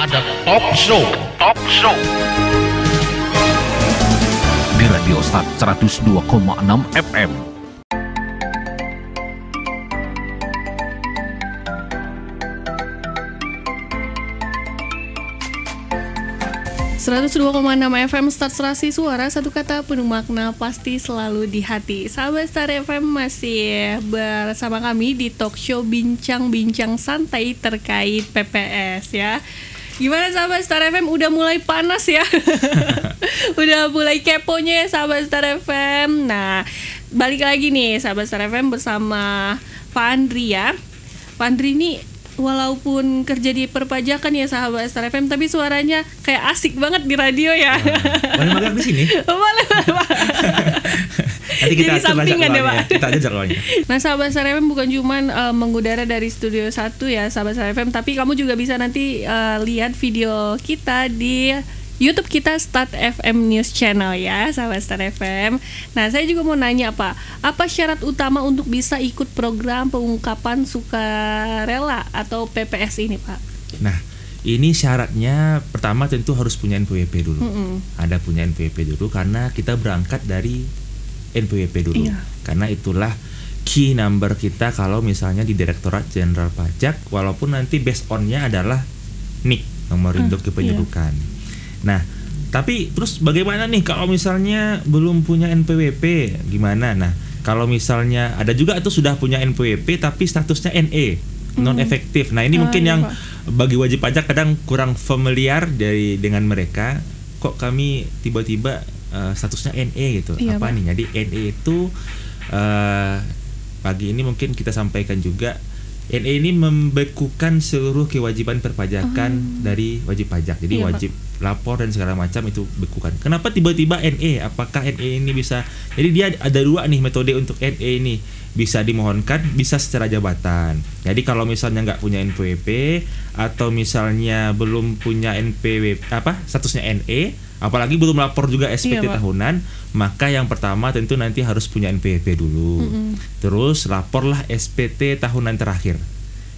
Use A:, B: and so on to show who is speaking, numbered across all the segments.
A: ada talk show di Radio Start 102,6 FM.
B: 102,6 FM Start Serasi Suara, satu kata penuh makna pasti selalu di hati. Sahabat Start FM masih bersama kami di talk show bincang-bincang santai terkait PPS ya. Gimana sahabat Start FM, udah mulai panas ya? Udah mulai keponya ya sahabat Start FM. Nah, balik lagi nih sahabat Start FM bersama Pak Andri ya. Pak Andri ini walaupun kerja di perpajakan ya sahabat Star FM, tapi suaranya kayak asik banget di radio ya.
C: Boleh magang di sini?
B: Boleh Pak.
C: Nanti kita
B: jadi sampingan ya Pak.
C: Kita aja jadwalnya.
B: Nah sahabat Star FM bukan cuman mengudara dari studio 1 ya sahabat Star FM, tapi kamu juga bisa nanti lihat video kita di YouTube kita Start FM News Channel ya sahabat Start FM. Nah saya juga mau nanya Pak, apa syarat utama untuk bisa ikut program pengungkapan sukarela atau PPS ini Pak?
C: Nah ini syaratnya pertama tentu harus punya NPWP dulu. Ada punya NPWP dulu karena kita berangkat dari NPWP dulu.
B: Iya.
C: Karena itulah key number kita kalau misalnya di Direktorat Jenderal Pajak, walaupun nanti based on-nya adalah NIK, nomor induk kependudukan.
B: Iya.
C: Nah, tapi terus bagaimana nih kalau misalnya belum punya NPWP, gimana? Nah, kalau misalnya ada juga tuh sudah punya NPWP tapi statusnya NE, non efektif. Nah, ini mungkin yang
B: Pak,
C: bagi wajib pajak kadang kurang familiar dengan mereka. Kok kami tiba-tiba statusnya NE gitu?
B: Iya,
C: apa
B: Pak.
C: nih? Jadi NE itu pagi ini mungkin kita sampaikan juga. NE ini membekukan seluruh kewajiban perpajakan dari wajib pajak. Jadi
B: Iya,
C: wajib lapor dan segala macam itu bekukan. Kenapa tiba-tiba NE? Apakah NE ini bisa? Jadi dia ada dua nih metode untuk NE ini. Bisa dimohonkan, bisa secara jabatan. Jadi kalau misalnya nggak punya NPWP atau misalnya belum punya NPWP statusnya NE, apalagi belum lapor juga SPT
B: Iya, Pak.
C: tahunan, maka yang pertama tentu nanti harus punya NPWP dulu. Terus laporlah SPT tahunan terakhir.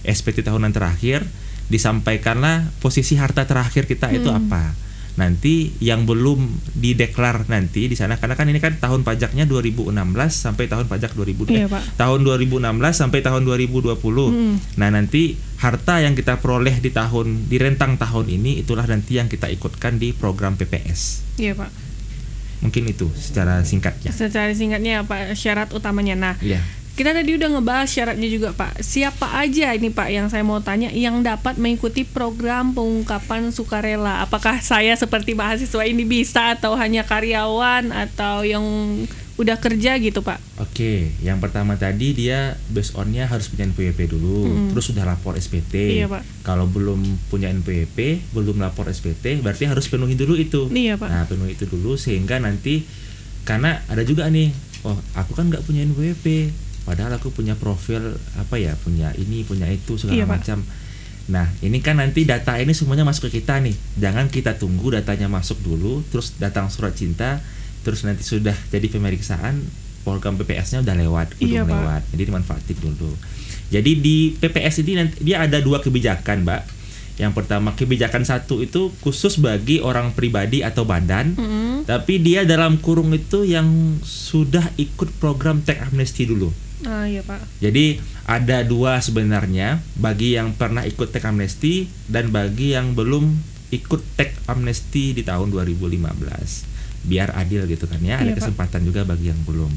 C: SPT tahunan terakhir disampaikanlah posisi harta terakhir kita itu apa. Nanti yang belum dideklar nanti di sana, karena kan ini kan tahun pajaknya 2016 sampai tahun pajak 2000
B: Iya, Pak.
C: tahun 2016 sampai tahun 2020. Nah, nanti harta yang kita peroleh di rentang tahun ini itulah nanti yang kita ikutkan di program PPS.
B: Iya Pak.
C: Mungkin itu secara singkatnya.
B: Secara singkatnya apa syarat utamanya? Nah,
C: Iya.
B: kita tadi udah ngebahas syaratnya juga Pak. Siapa aja ini Pak yang saya mau tanya yang dapat mengikuti program pengungkapan sukarela? Apakah saya seperti mahasiswa ini bisa atau hanya karyawan atau yang udah kerja gitu Pak?
C: Oke, yang pertama tadi dia based on-nya harus punya NPWP dulu, terus sudah lapor SPT.
B: Iya, Pak.
C: Kalau belum punya NPWP, belum lapor SPT, berarti harus penuhi dulu itu.
B: Iya, Pak.
C: Nah, penuhi itu dulu sehingga nanti, karena ada juga nih, oh aku kan nggak punya NPWP, padahal aku punya profil punya ini, punya itu segala
B: Iya, Pak.
C: macam. Nah, ini kan nanti data ini semuanya masuk ke kita nih. Jangan kita tunggu datanya masuk dulu, terus datang surat cinta, terus nanti sudah jadi pemeriksaan, program PPS-nya udah lewat,
B: Iya, Pak.
C: lewat. Jadi dimanfaatin dulu. Jadi di PPS ini nanti dia ada dua kebijakan, Mbak. Yang pertama, kebijakan 1 itu khusus bagi orang pribadi atau badan, tapi dia dalam kurung itu yang sudah ikut program tax amnesty dulu.
B: Ah iya Pak.
C: Jadi ada dua sebenarnya, bagi yang pernah ikut tax amnesty dan bagi yang belum ikut tax amnesty di tahun 2015. Biar adil gitu kan ya, ada
B: Iya, Pak.
C: kesempatan juga bagi yang belum.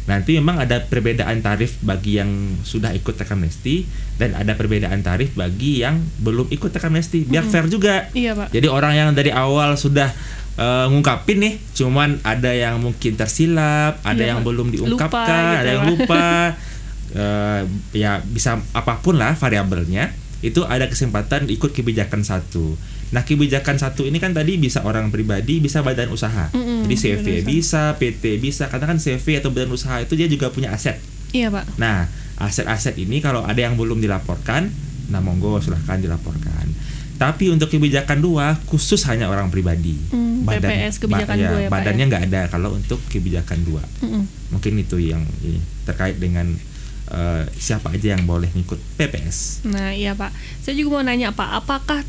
C: Nanti memang ada perbedaan tarif bagi yang sudah ikut tax amnesty dan ada perbedaan tarif bagi yang belum ikut tax amnesty, biar fair juga.
B: Iya Pak.
C: Jadi orang yang dari awal sudah ngungkapin nih, cuman ada yang mungkin tersilap, ada
B: Iya,
C: yang
B: Pak.
C: belum diungkapkan,
B: Lupa gitu,
C: ada yang
B: Pak.
C: lupa. Ya bisa apapun lah variabelnya, itu ada kesempatan ikut kebijakan 1. Nah, kebijakan 1 ini kan tadi bisa orang pribadi, bisa badan usaha. Jadi CV
B: badan usaha.
C: bisa, PT bisa. Karena kan CV atau badan usaha itu dia juga punya aset.
B: Iya Pak.
C: Nah, aset-aset ini kalau ada yang belum dilaporkan, nah monggo silahkan dilaporkan. Tapi untuk kebijakan 2 khusus hanya orang pribadi.
B: PPS kebijakan 2 ya Pak.
C: Badannya nggak ada kalau untuk kebijakan 2. Mungkin itu yang ini terkait dengan siapa aja yang boleh ngikut PPS.
B: Nah iya Pak, saya juga mau nanya Pak, apakah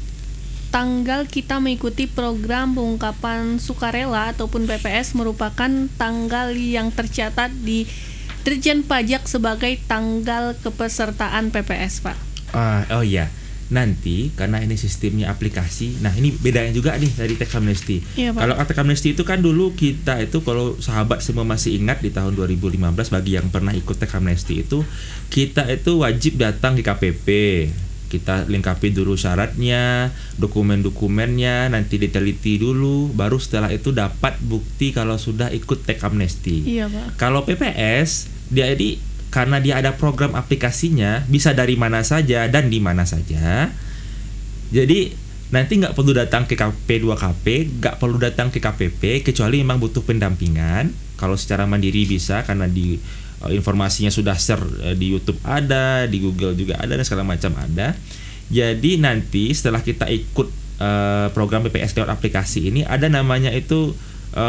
B: tanggal kita mengikuti program pengungkapan sukarela ataupun PPS merupakan tanggal yang tercatat di Dirjen Pajak sebagai tanggal kepesertaan PPS, Pak.
C: Oh iya, nanti karena ini sistemnya aplikasi, nah ini bedanya juga nih dari tax amnesty.
B: Iya, Pak.
C: Kalau tax amnesty itu kan dulu kita itu, kalau sahabat semua masih ingat di tahun 2015, bagi yang pernah ikut tax amnesty itu, kita itu wajib datang di KPP. Kita lengkapi dulu syaratnya, dokumen-dokumennya, nanti diteliti dulu, baru setelah itu dapat bukti kalau sudah ikut tax amnesty.
B: Iya, Pak.
C: Kalau PPS, dia ini karena dia ada program aplikasinya, bisa dari mana saja dan di mana saja. Jadi nanti nggak perlu datang ke KP2KP, nggak perlu datang ke KPP, kecuali memang butuh pendampingan. Kalau secara mandiri bisa, karena di informasinya sudah share di YouTube ada, di Google juga ada, dan segala macam ada. Jadi nanti setelah kita ikut program PPS lewat aplikasi ini, ada namanya itu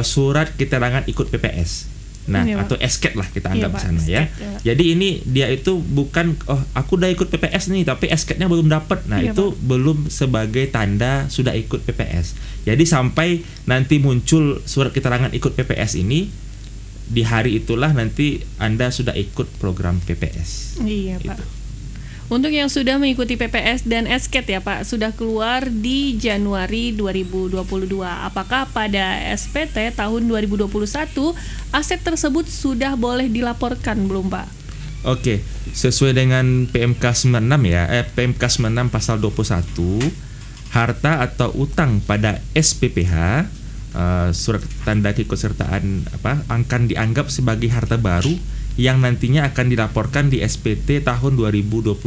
C: surat keterangan ikut PPS. Nah,
B: Iya,
C: atau SKED lah kita anggap
B: Pak,
C: sana ya.
B: SKED, ya.
C: Jadi ini dia itu bukan aku udah ikut PPS nih, tapi SKED-nya belum dapat. Nah,
B: Iya,
C: itu belum sebagai tanda sudah ikut PPS. Jadi sampai nanti muncul surat keterangan ikut PPS ini, di hari itulah nanti Anda sudah ikut program PPS.
B: Iya, Pak.
C: Itu.
B: Untuk yang sudah mengikuti PPS dan SKED ya, Pak, sudah keluar di Januari 2022. Apakah pada SPT tahun 2021 aset tersebut sudah boleh dilaporkan belum, Pak?
C: Oke, sesuai dengan PMK 96 ya, PMK 96 pasal 21, harta atau utang pada SPPH, surat tanda keikutsertaan akan dianggap sebagai harta baru yang nantinya akan dilaporkan di SPT tahun 2022.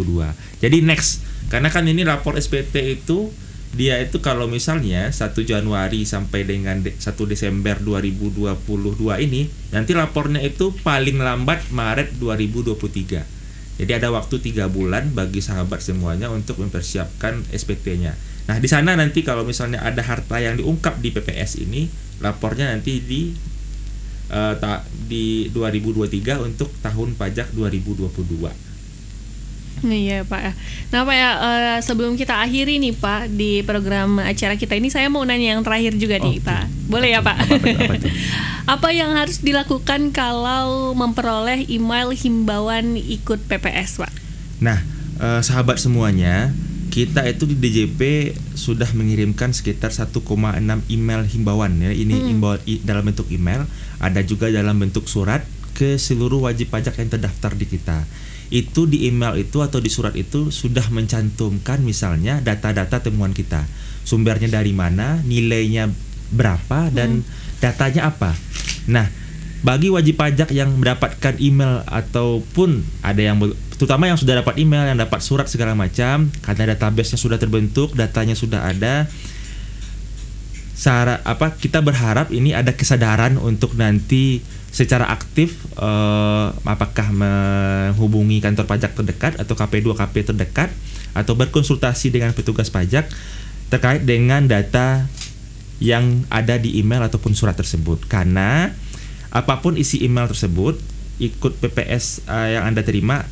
C: Jadi next, karena kan ini rapor SPT itu dia itu kalau misalnya 1 Januari sampai dengan 1 Desember 2022 ini, nanti lapornya itu paling lambat Maret 2023. Jadi ada waktu 3 bulan bagi sahabat semuanya untuk mempersiapkan SPT-nya. Nah, di sana nanti kalau misalnya ada harta yang diungkap di PPS ini, lapornya nanti di 2023 untuk tahun pajak 2022.
B: Iya, Pak. Nah, Pak ya, sebelum kita akhiri nih, Pak, di program acara kita ini, saya mau nanya yang terakhir juga nih, Pak. Boleh ya, Pak?
C: Apa tuh?
B: Apa yang harus dilakukan kalau memperoleh email himbauan ikut PPS, Pak?
C: Nah, sahabat semuanya, kita itu di DJP sudah mengirimkan sekitar 1,6 email himbauan ya. Ini himbauan dalam bentuk email, ada juga dalam bentuk surat ke seluruh wajib pajak yang terdaftar di kita. Itu di email itu atau di surat itu sudah mencantumkan misalnya data-data temuan kita. Sumbernya dari mana, nilainya berapa, dan datanya apa. Nah, bagi wajib pajak yang mendapatkan email ataupun ada yang terutama yang sudah dapat email, yang dapat surat segala macam, karena database-nya sudah terbentuk, datanya sudah ada, kita berharap ini ada kesadaran untuk nanti secara aktif apakah menghubungi kantor pajak terdekat atau KP2KP terdekat atau berkonsultasi dengan petugas pajak terkait dengan data yang ada di email ataupun surat tersebut. Karena apapun isi email tersebut, ikut PPS yang Anda terima,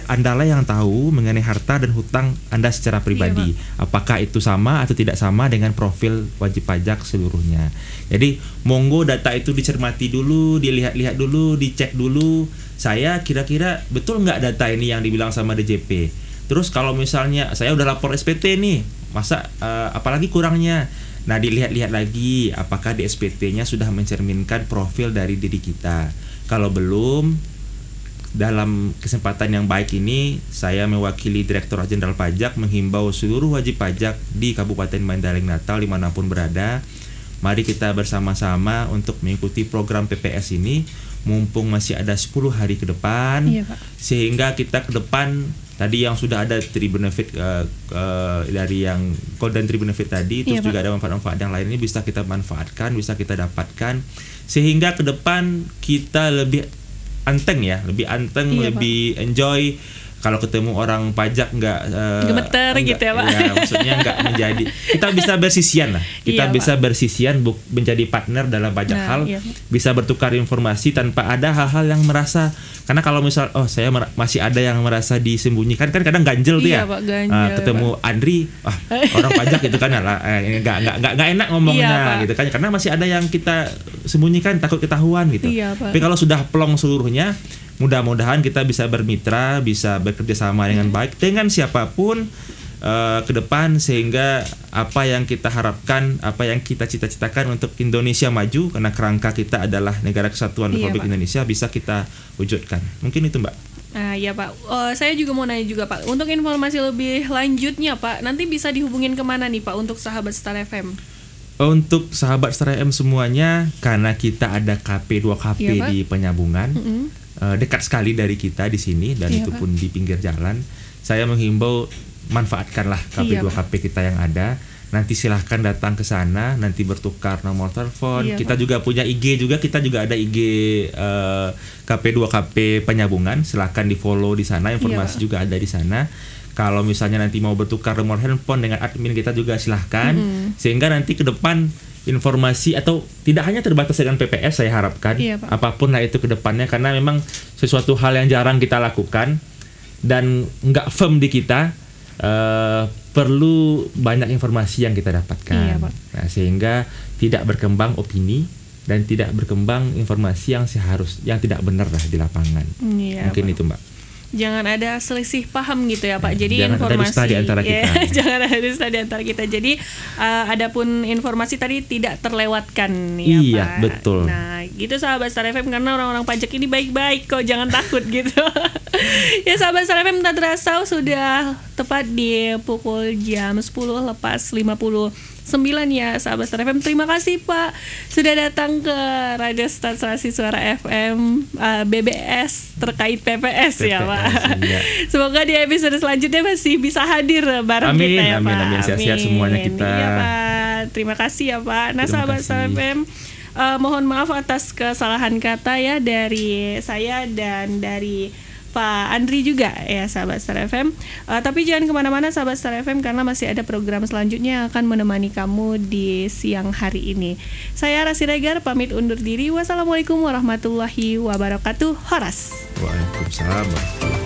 C: Anda yang tahu mengenai harta dan hutang Anda secara pribadi.
B: Iya,
C: apakah itu sama atau tidak sama dengan profil wajib pajak seluruhnya. Jadi monggo data itu dicermati dulu, dilihat-lihat dulu, dicek dulu. Saya kira-kira betul nggak data ini yang dibilang sama DJP. Terus kalau misalnya saya udah lapor SPT nih, masa apalagi kurangnya. Nah, dilihat-lihat lagi apakah di SPT-nya sudah mencerminkan profil dari diri kita. Kalau belum, dalam kesempatan yang baik ini, saya mewakili Direktorat Jenderal Pajak menghimbau seluruh wajib pajak di Kabupaten Mandailing Natal dimanapun berada, mari kita bersama-sama untuk mengikuti program PPS ini, mumpung masih ada 10 hari ke depan.
B: Iya, Pak.
C: Sehingga kita ke depan, tadi yang sudah ada tri benefit dari yang golden tri benefit tadi, terus
B: Iya,
C: juga
B: Pak.
C: ada manfaat-manfaat yang lain ini bisa kita manfaatkan, bisa kita dapatkan, sehingga ke depan kita lebih anteng ya, lebih anteng,
B: Iya,
C: lebih enjoy kalau ketemu orang pajak nggak
B: gemeter gitu ya Pak.
C: Ya, maksudnya nggak menjadi, kita bisa bersisian lah, kita
B: Iya,
C: bisa bersisian menjadi partner dalam banyak hal,
B: iya.
C: bisa bertukar informasi tanpa ada hal-hal yang merasa, karena kalau misal saya masih ada yang merasa disembunyikan, kan kadang ganjel tuh
B: Iya,
C: ya.
B: Pak, ganjel,
C: Ketemu Andri, orang pajak gitu kan, nggak enak ngomongnya
B: Iya, Pak.
C: gitu kan, karena masih ada yang kita sembunyikan, takut ketahuan gitu.
B: Iya, Pak.
C: Tapi kalau sudah plong seluruhnya, mudah-mudahan kita bisa bermitra, bisa bekerja sama dengan baik dengan siapapun ke depan, sehingga apa yang kita harapkan, apa yang kita cita-citakan untuk Indonesia maju, karena kerangka kita adalah Negara Kesatuan
B: Iya,
C: Republik
B: Pak.
C: Indonesia, bisa kita wujudkan. Mungkin itu Mbak.
B: Ya Pak, saya juga mau nanya juga Pak, untuk informasi lebih lanjutnya Pak, nanti bisa dihubungin kemana nih Pak untuk sahabat Star FM?
C: Untuk sahabat Star FM semuanya, karena kita ada KP2KP
B: Iya, Pak.
C: di Penyambungan, dekat sekali dari kita di sini, dan
B: Iya,
C: itu
B: Pak.
C: pun di pinggir jalan. Saya menghimbau, manfaatkanlah
B: Iya,
C: KP2KP kita yang ada. Nanti silahkan datang ke sana, nanti bertukar nomor telepon.
B: Iya,
C: Kita
B: Pak.
C: juga punya IG juga, kita juga ada IG KP2KP Penyambungan. Silahkan di follow di sana, informasi
B: Iya, Pak.
C: juga ada di sana. Kalau misalnya nanti mau bertukar nomor handphone dengan admin kita juga silahkan, sehingga nanti ke depan informasi, atau tidak hanya terbatas dengan PPS, saya harapkan
B: Iya, Pak.
C: apapun lah itu ke depannya, karena memang sesuatu hal yang jarang kita lakukan dan nggak firm di kita, perlu banyak informasi yang kita dapatkan.
B: Iya, Pak.
C: Nah, sehingga tidak berkembang opini dan tidak berkembang informasi yang tidak benar lah di lapangan.
B: Iya,
C: Mungkin
B: Pak.
C: itu Mbak.
B: Jangan ada selisih paham gitu ya Pak. Jadi
C: Jangan ada
B: informasi
C: dusta di antara
B: ya,
C: kita.
B: jangan ada dusta di antara kita. Jadi adapun informasi tadi tidak terlewatkan ya
C: Iya,
B: Pak.
C: betul.
B: Nah, gitu sahabat Star FM, karena orang-orang pajak ini baik-baik kok, jangan takut gitu. Ya sahabat Star FM, tak terasa sudah tepat di pukul jam 10 lepas 59 ya sahabat Star FM. Terima kasih Pak sudah datang ke Radio Stasiun Suara FM BBS terkait PPS ya Pak.
C: Iya.
B: Semoga di episode selanjutnya masih bisa hadir bareng
C: Amin,
B: kita ya
C: amin,
B: Pak.
C: amin. Sehat-sehat semuanya kita.
B: Iya Pak. Terima kasih ya Pak. Nah
C: Terima
B: sahabat
C: kasih.
B: Star FM, mohon maaf atas kesalahan kata ya dari saya dan dari Pak Andri juga ya sahabat Star FM. Tapi jangan kemana-mana sahabat Star FM, karena masih ada program selanjutnya yang akan menemani kamu di siang hari ini. Saya Rasi Regar pamit undur diri. Wassalamualaikum warahmatullahi wabarakatuh. Horas.
C: Waalaikumsalam warahmatullahi wabarakatuh.